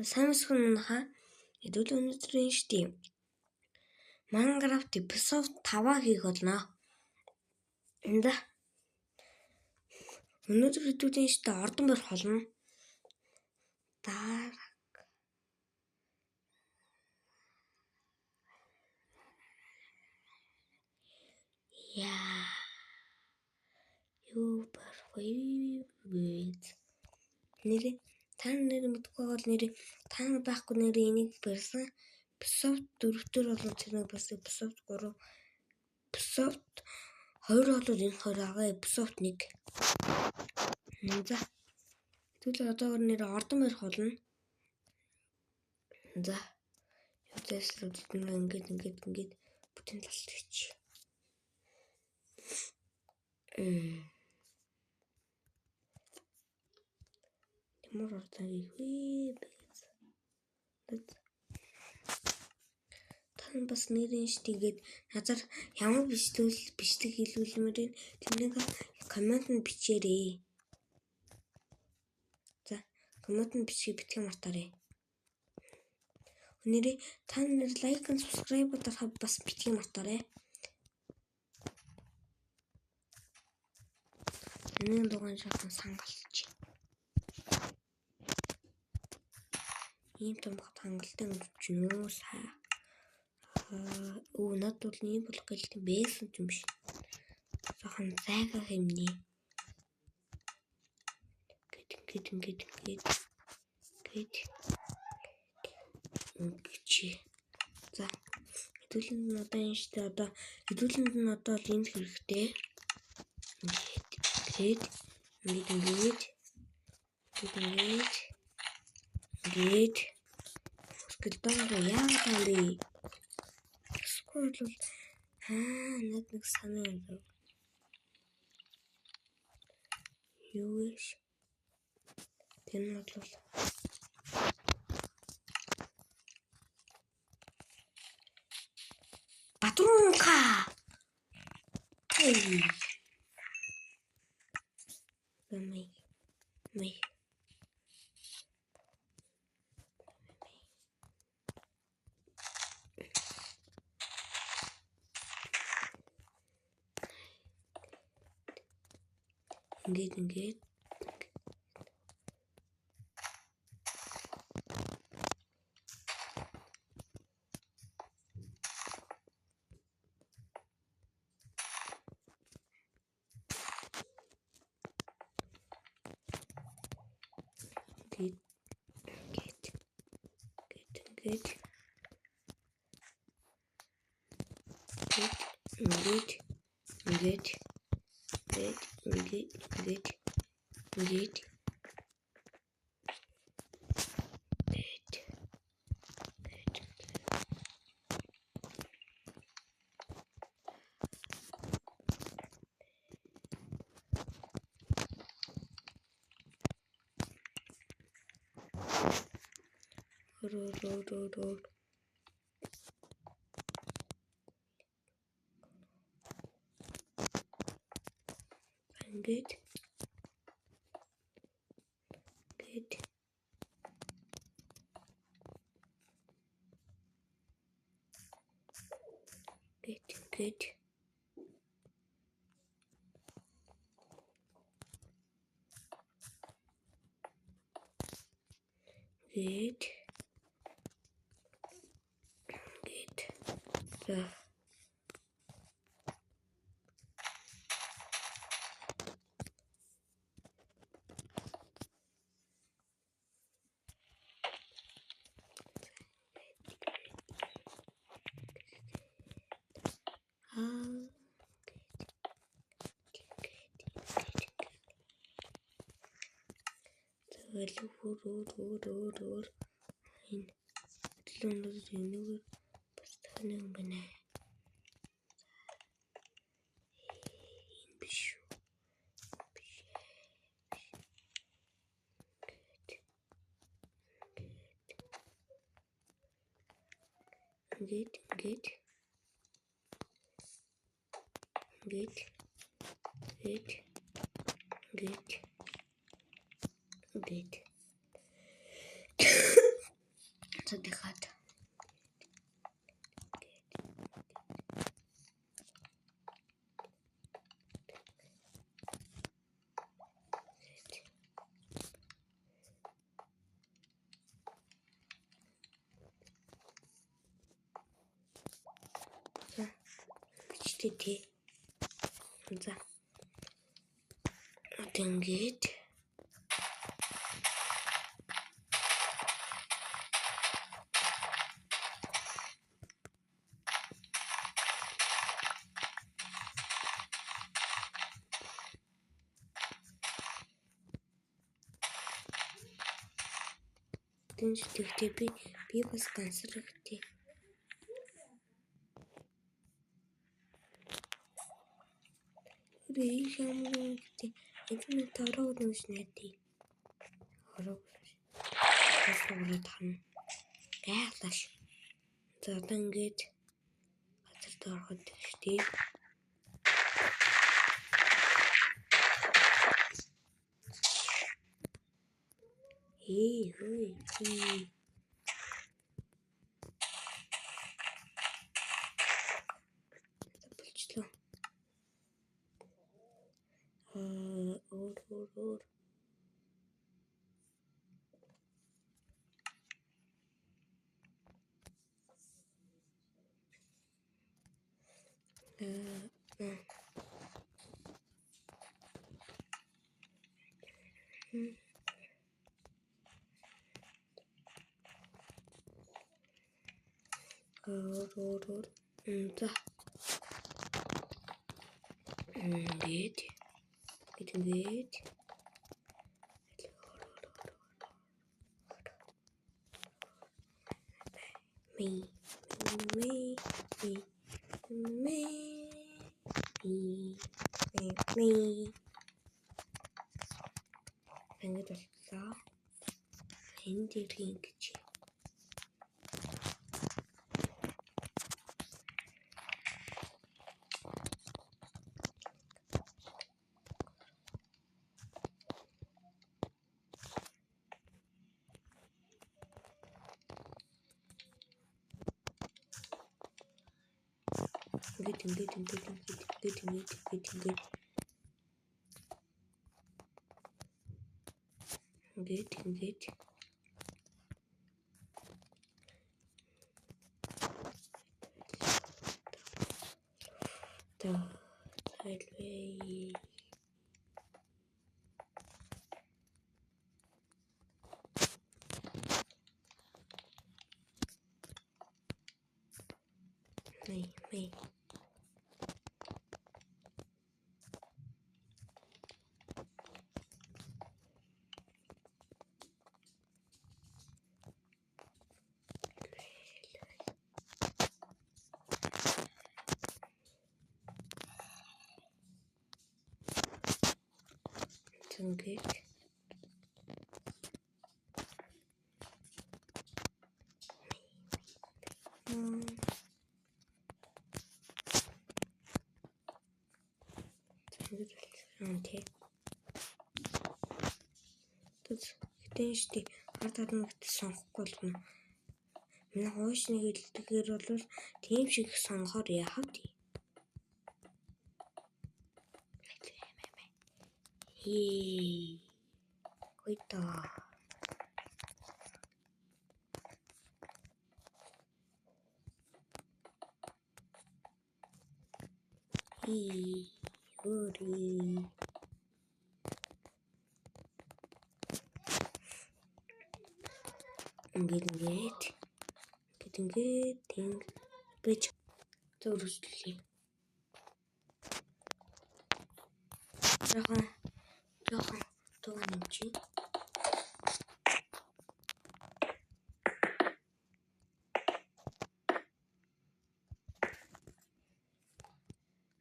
Samsung ха хэдүүл өнөөдрийн штий. Minecraft episode 5 хийх болно. Энда өнөөдөр хэдүүлийн штий ордон барих болно. Яа. Юу барих вэ? Таны нэр мэдгүй бол таны байхгүй нэрээ энийг барьсан. Episode 4-төр болон тэрнийг бас episode 3. Episode 2 болоод энэ хоёр агаа episode 1. За. Тэгвэл одоо нэр ордон барих болно. За. Юутэйс ингээд бүтэн талт хийчих. Ямар ордон хийх вэ? Тань бас нэрийн штийгээд назар ямар бичлэг хэлүүлмээр тэнийг коммент бичээрэй. За, коммент бичиж битгий мартаарай. Өнөөдөр тань лайк and subscribe дарахад бас битгий мартаарай. Энэ дугаар жаахан сангалч. Ийм том хангалтай өвчнөө саа. Надад бол ийм болох гэлтэй байсан юм биш. Жохон зайгаа хэмнэ. Гэт. За. Хэдүүлэнд нь одоо энэ штэ хэдүүлэнд нь одоо л энэ хэрэгтэй. Гэт. Скелтон яа таны. Скул нэг санаа юу вэ? Тэнэ бол Батрунка. Эй. Мэй. Ингээд. Road. Get. Road. In London, бас таны юм байна. Биш. Get. шүү дээ. За. Ингээд тэгтээ би бас гансрагтэй. Би юм гэдэг энэ таруу нүс нэти. Ороо. Тэсвэрээ тань. Гайлаш. За ингээд газар доорход штий. Хөөе. Болчлоо. Өөр. За. Ингээд. Me. Ингээд боллоо. Энэ дэрийн гэж. Ингээд. Тайлбай. Мэй. Ингээд. Окей. Тут штий хардаад нэгт сонгохгүй болно. Манай хуушны хэлдгээр бол тийм шиг сонгохоор яах вэ? Който. Ори. Ингээд бич зуршлээ. Жохон туган чи.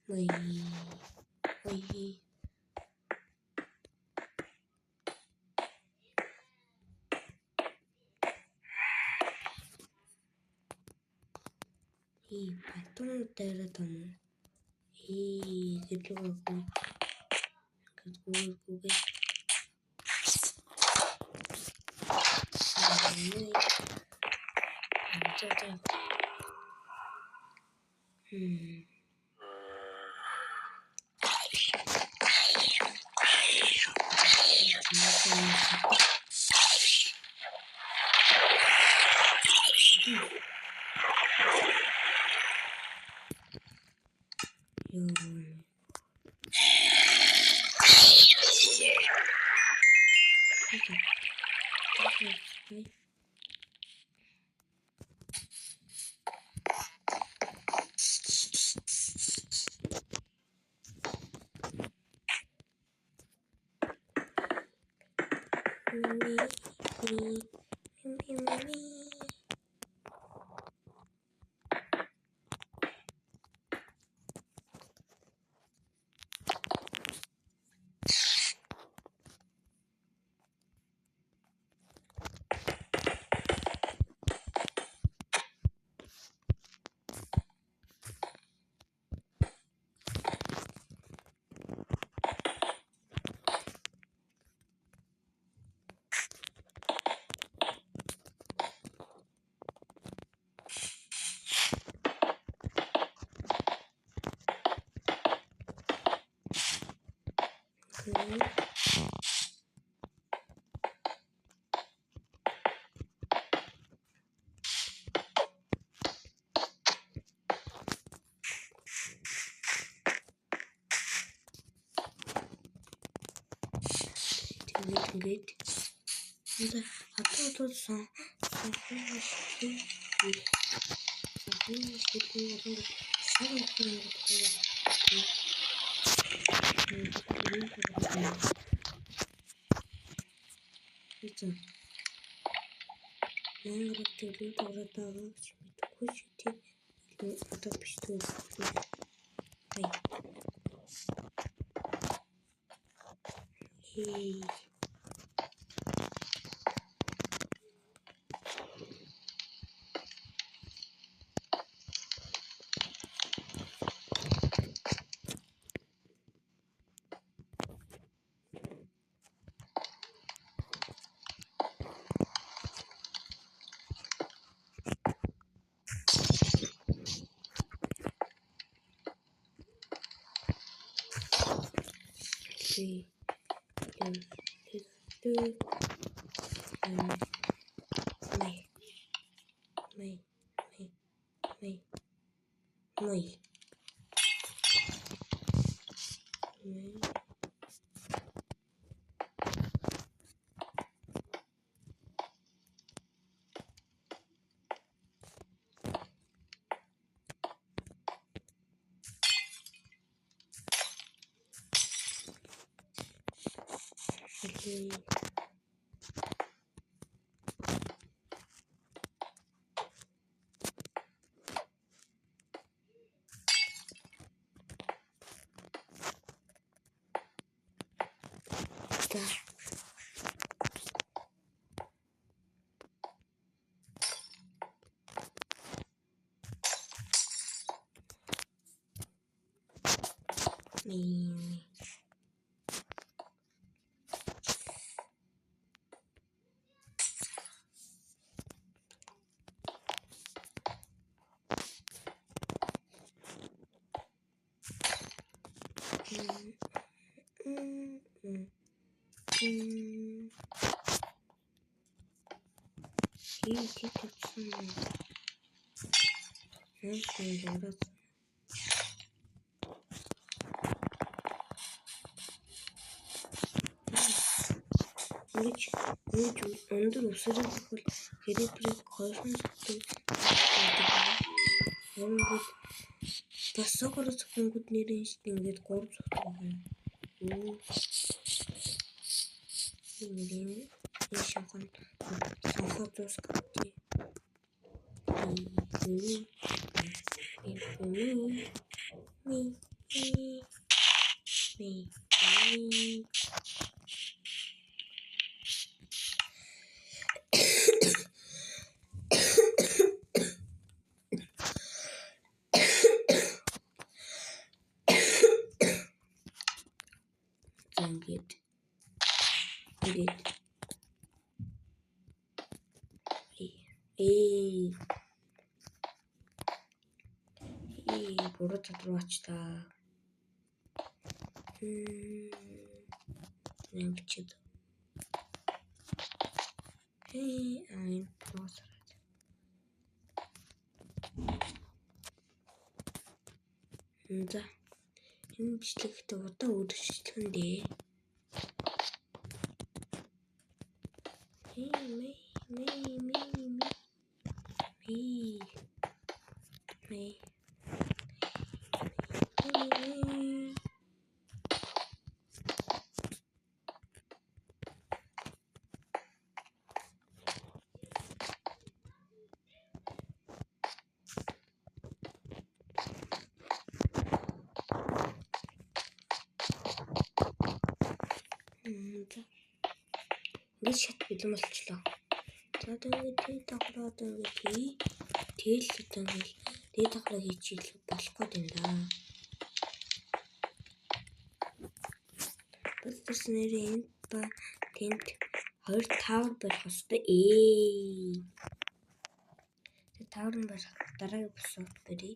Ой. Батун дээр том. Гэдлүүгөө. Гүгээ. Ингээд энэ хатуутсан өндөр өсрөх бол хэрэг хойшин тасаграх хөнгөд нэрийн ингээд 3 цогт байна. Ингээд шанхан сонхот зус гати. Буруу тодорхойлж та. Нэмчид. I'm closer. За. Энэ бичлэгт удаа үргэлжлэн дээ. Ингээд шат бэлэн болчлоо. За тэгээд давхраад ингээд тэгэл одоо ингээд дээд давхраа хийчихэл болохгүй юм да. Бэлтгэс нэрээ энд ба тэнд 2 тавар барих хэвээр. Тэг тавар нь барих дараагийн босоод бэрээ.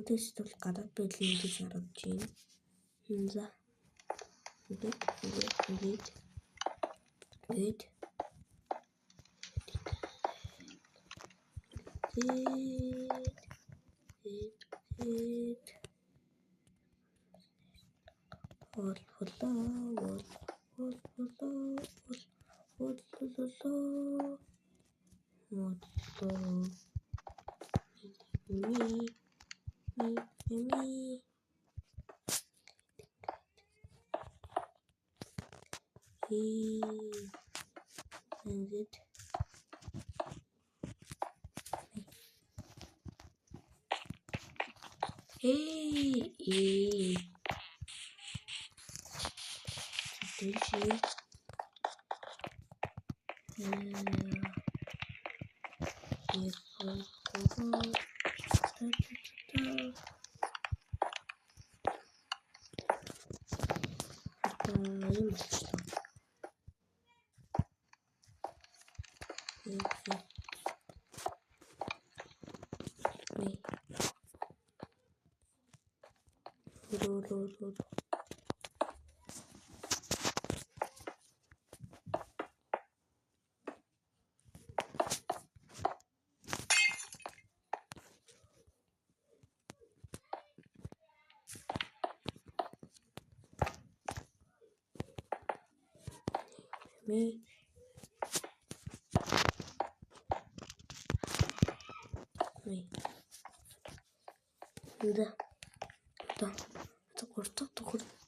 Лүдэстэл гадаад байдлын гэж харагдаж байна. За. Ингээд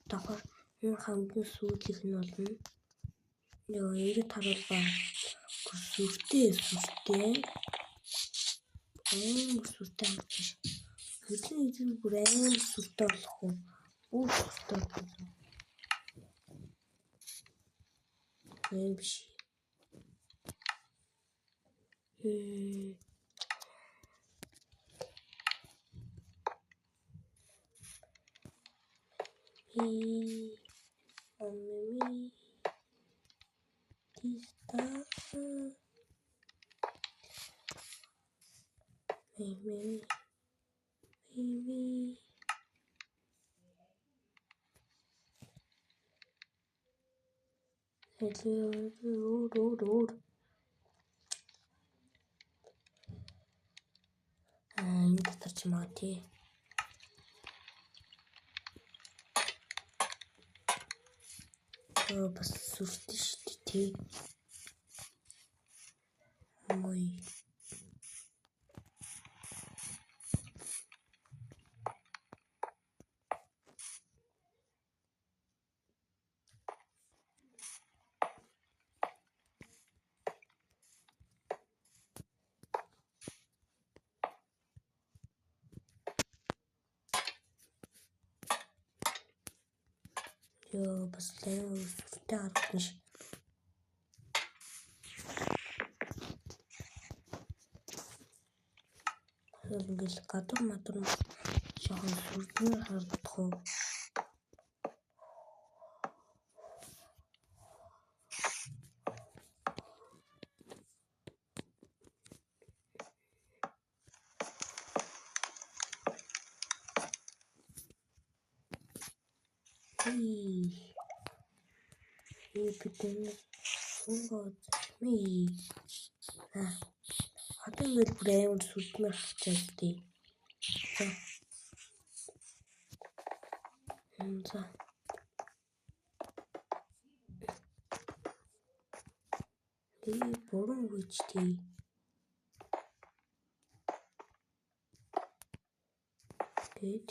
давхар энэ хамгийн сүүлийнх нь болно. Ингээд харуулбаа. Сүртэй. Сүртэй амтч. Хэдэн бүр амар сүртэй болох уу? Бүр сүртэй болох. Биш. Энэ татарч маа тий. Бас сүртэй шүү дээ тий. Мой. бас лайв үстэй гаргах шиг. Ингээл гадуур матур жоохон сүрдмээр харагдах уу. Эпидемик ми хатан ингээл бүр амар сүрдмээр харагдаж тий. За. Буруу гэж тий. Гэт.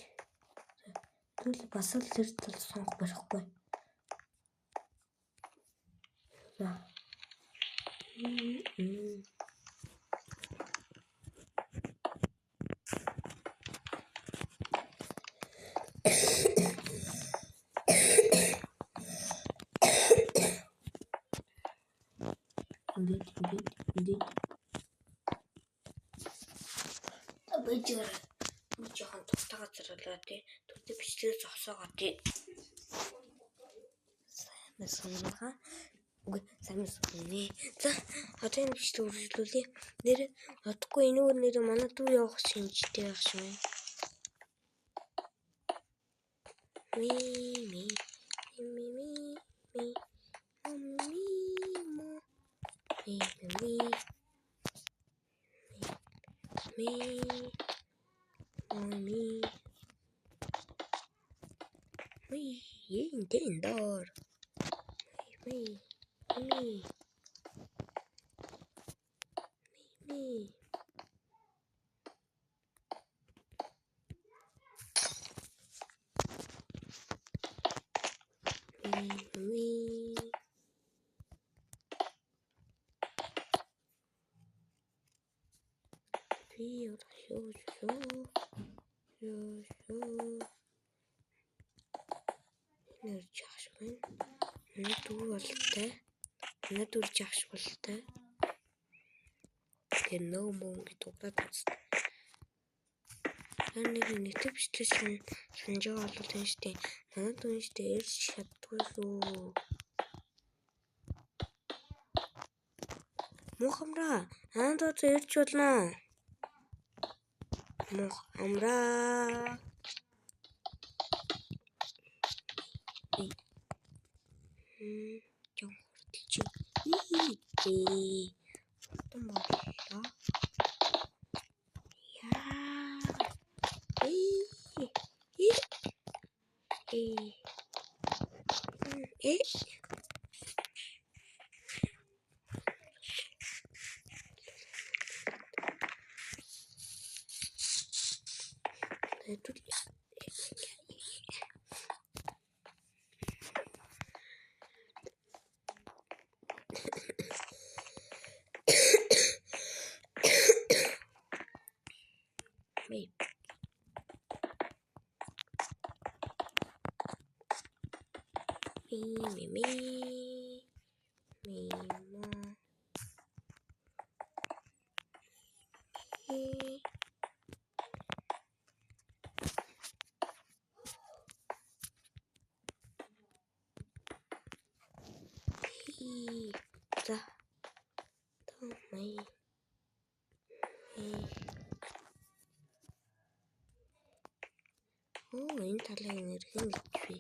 Тэгвэл бас л тэр тал сонгох байхгүй. За. Ингээд. Абажаар жоохон тутагаа зэрлээ тий. Түтэ бичлээ зогсоогоо тий. Сайн. Үгүй сайн байна. За, одоо энэ бичлэг үргэлжлүүлье. Нэр одохгүй энэгээр нэр манай дүү явах шинжтэй байх шиг байна. Ми. Entendor. Mi. Надад жагш болтой. Тэр нөө мөнгө дуурайд үзтээ. Нэг бичлээ санаж байгаа бол тийм штэ. Надад үн штэ ирж чаддгүй шүү. Мухамра, надад ирж болно. Мухамра. Жон хурдч. Хурдан боллоо. За. Томай. Энэ талын нэрхэн мэдвэ.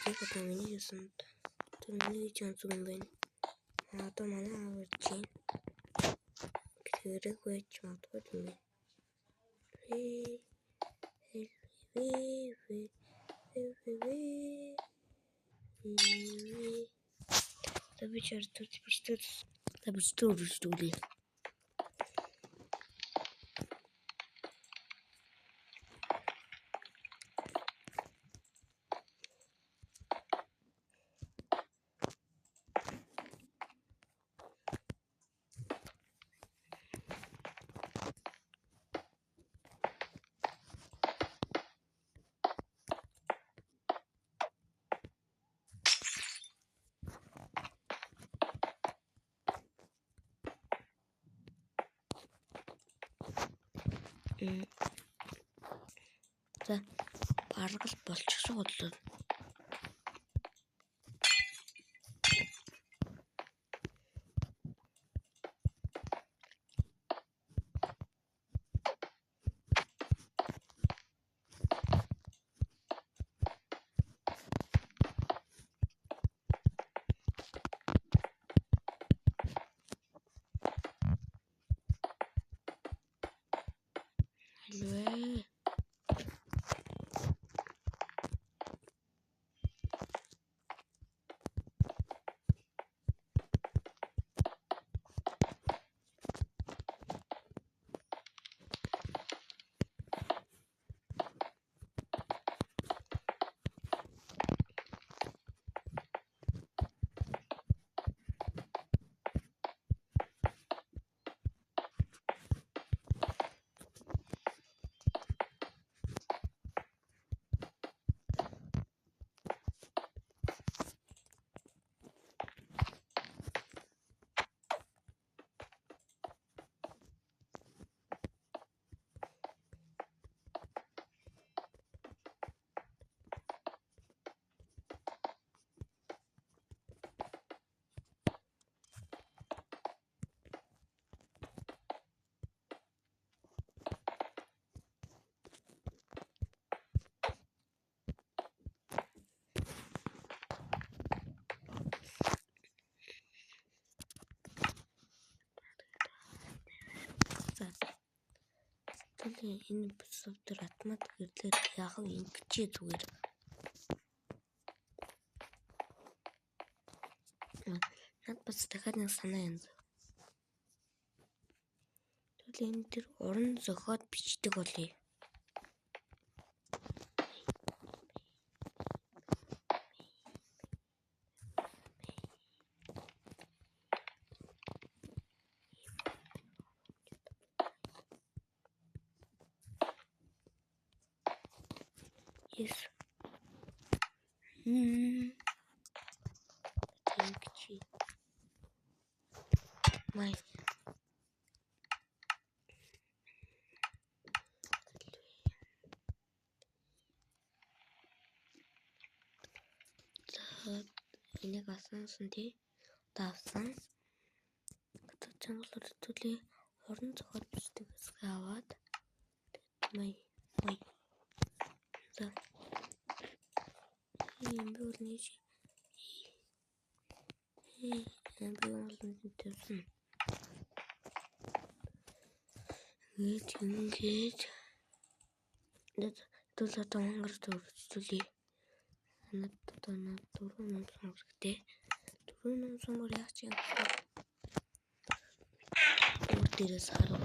Одоо миний юусан миний чанц юм байна. Одоо манай аав чинь гэрэг байж магадгүй юм байна. Табичар тут үргэлжлүүлээ. За баргал болчихсон бодлоо. Hello. Тэгэлээ энэ бисовтер автоматик ирлээ яг энэ бичээ зүгээр. Над бас дахиад нэг санаа юм. Тэгэлээ энэ тэр уран зохиод бичдэг болъё. Yes. Тэнкчи. Май. За энийг асуусан тий. Давсан. Гэтэл чангалаар төлөө орон зохиол бичдэг хэсэг аваад май. За. Ийм бол нэг би олон төрсөн. Ингээд дөрөв тонгор төрүүлээ. Надад дөрөв ном хэрэгтэй. Дөрөв ном сумаар яах юм бэ? Өөр дээрээс харав.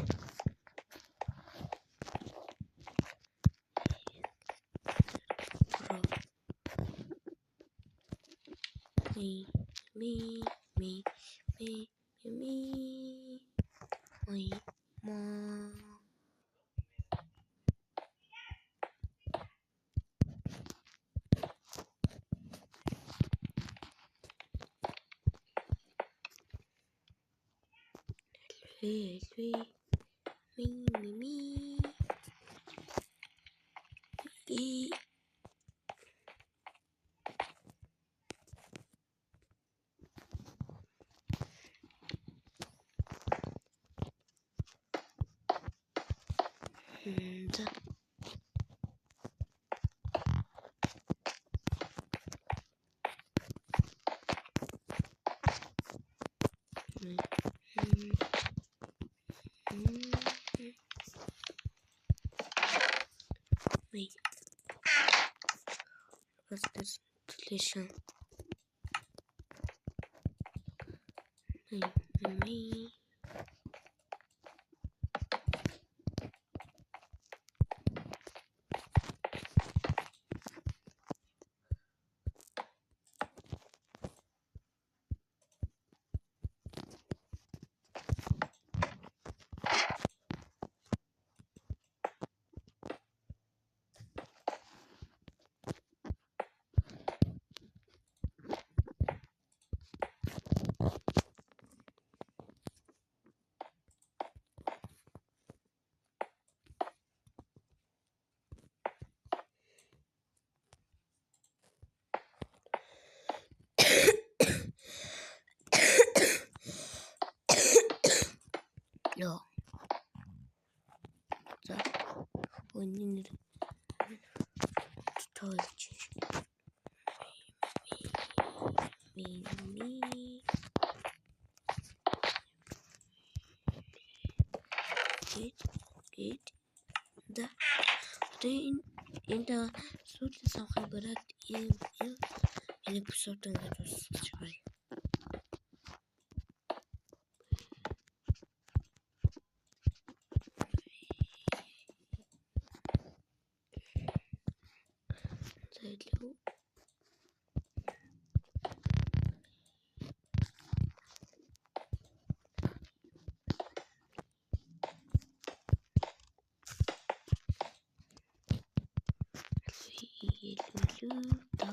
Me. What's this deletion? Me. Яа. За. Өнөр тойлч. Гэт да. Энэ сүүлийн санхай бараад энэ эпизод ингээд дуусгаж байна. Зайлуу. Илүүлда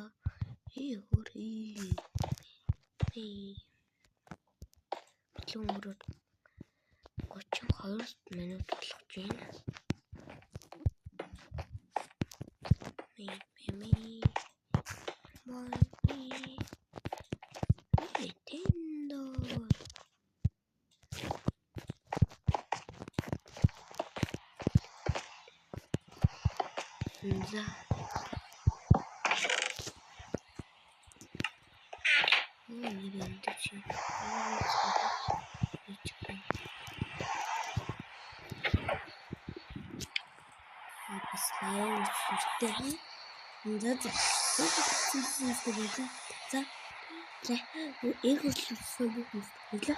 хөрий. Битлүүмрүүд 32 минут болох байна. Nintendo. За. За.